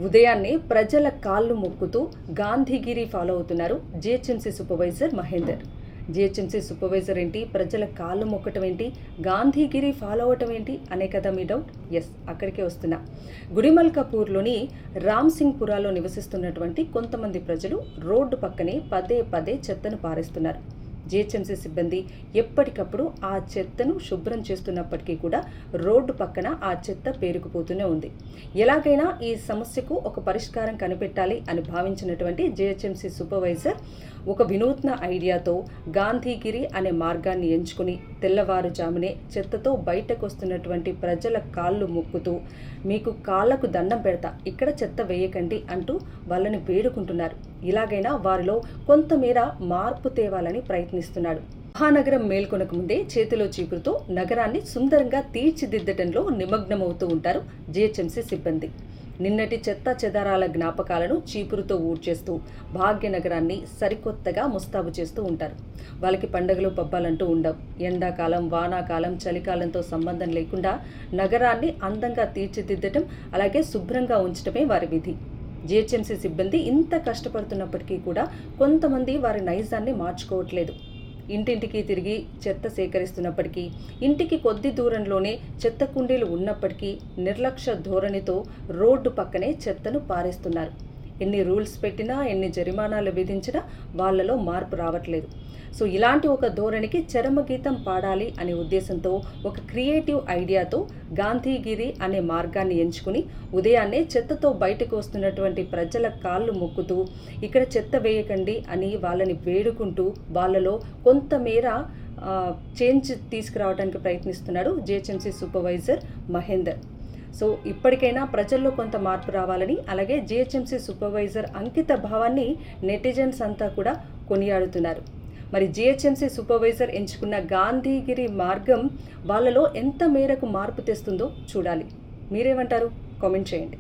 ఉదయాన్నే ప్రజల కాళ్ళు మొక్కుతూ గాంధీగిరి ఫాలో అవుతున్నారు GHMC supervisor Mahender. GHMC supervisor ఏంటి, ప్రజల కాళ్ళు మొక్కటం ఏంటి, గాంధీగిరి ఫాలో అవటం ఏంటి అనే కదా మీ డౌట్. ఎస్, అక్కడికే వస్తున్నా. గుడిమల్కాపూర్లోని రామ్సింగ్పురాలో నివసిస్తున్నటువంటి కొంతమంది ప్రజలు రోడ్డు పక్కనే పదే పదే చెత్తను పారేస్తున్నారు. జిహెచ్ఎంసీ సిబ్బంది ఎప్పటికప్పుడు ఆ చెత్తను శుభ్రం చేస్తున్నప్పటికీ కూడా రోడ్డు పక్కన ఆ చెత్త పేరుకుపోతూనే ఉంది. ఎలాగైనా ఈ సమస్యకు ఒక పరిష్కారం కనిపెట్టాలి అని భావించినటువంటి జిహెచ్ఎంసీ సూపర్వైజర్ ఒక వినూత్న ఐడియాతో గాంధీగిరి అనే మార్గాన్ని ఎంచుకుని తెల్లవారుజామునే చెత్తతో బయటకు వస్తున్నటువంటి ప్రజల కాళ్ళు మొక్కుతూ, మీకు కాళ్లకు దండం పెడతా, ఇక్కడ చెత్త వేయకండి అంటూ వాళ్ళని వేడుకుంటున్నారు. ఇలాగైనా వారిలో కొంతమేర మార్పు తేవాలని ప్రయత్నిస్తున్నాడు. మహానగరం మేల్కొనక ముందే చేతిలో చీపురుతో నగరాన్ని సుందరంగా తీర్చిదిద్దటంలో నిమగ్నమవుతూ ఉంటారు జిహెచ్ఎంసీ సిబ్బంది. నిన్నటి చెత్త చెదారాల జ్ఞాపకాలను చీపురుతో ఊడ్చేస్తూ భాగ్యనగరాన్ని సరికొత్తగా ముస్తాబు చేస్తూ ఉంటారు. వాళ్ళకి పండుగలు పబ్బాలంటూ ఉండవు. ఎండాకాలం, వానాకాలం, చలికాలంతో సంబంధం లేకుండా నగరాన్ని అందంగా తీర్చిదిద్దటం, అలాగే శుభ్రంగా ఉంచడమే వారి విధి. జిహెచ్ఎంసీ సిబ్బంది ఇంత కష్టపడుతున్నప్పటికీ కూడా కొంతమంది వారి నైజాన్ని మార్చుకోవట్లేదు. ఇంటింటికి తిరిగి చెత్త సేకరిస్తున్నప్పటికీ, ఇంటికి కొద్ది దూరంలోనే చెత్త కుండీలు ఉన్నప్పటికీ నిర్లక్ష్య ధోరణితో రోడ్డు పక్కనే చెత్తను పారేస్తున్నారు. ఎన్ని రూల్స్ పెట్టినా, ఎన్ని జరిమానాలు విధించినా వాళ్ళలో మార్పు రావట్లేదు. సో ఇలాంటి ఒక ధోరణికి చరమగీతం పాడాలి అనే ఉద్దేశంతో ఒక క్రియేటివ్ ఐడియాతో గాంధీగిరి అనే మార్గాన్ని ఎంచుకుని ఉదయాన్నే చెత్తతో బయటకు వస్తున్నటువంటి ప్రజల కాళ్ళు మొక్కుతూ, ఇక్కడ చెత్త వేయకండి అని వాళ్ళని వేడుకుంటూ వాళ్ళలో కొంతమేర చేంజ్ తీసుకురావడానికి ప్రయత్నిస్తున్నాడు జిహెచ్ఎంసీ సూపర్వైజర్ మహేందర్. సో ఇప్పటికైనా ప్రజల్లో కొంత మార్పు రావాలని, అలాగే జిహెచ్ఎంసీ సూపర్వైజర్ అంకిత భావాన్ని నెటిజన్స్ అంతా కూడా కొనియాడుతున్నారు. మరి జిహెచ్ఎంసీ సూపర్వైజర్ ఎంచుకున్న గాంధీగిరి మార్గం వాళ్ళలో ఎంత మేరకు మార్పు తెస్తుందో చూడాలి. మీరేమంటారు? కామెంట్ చేయండి.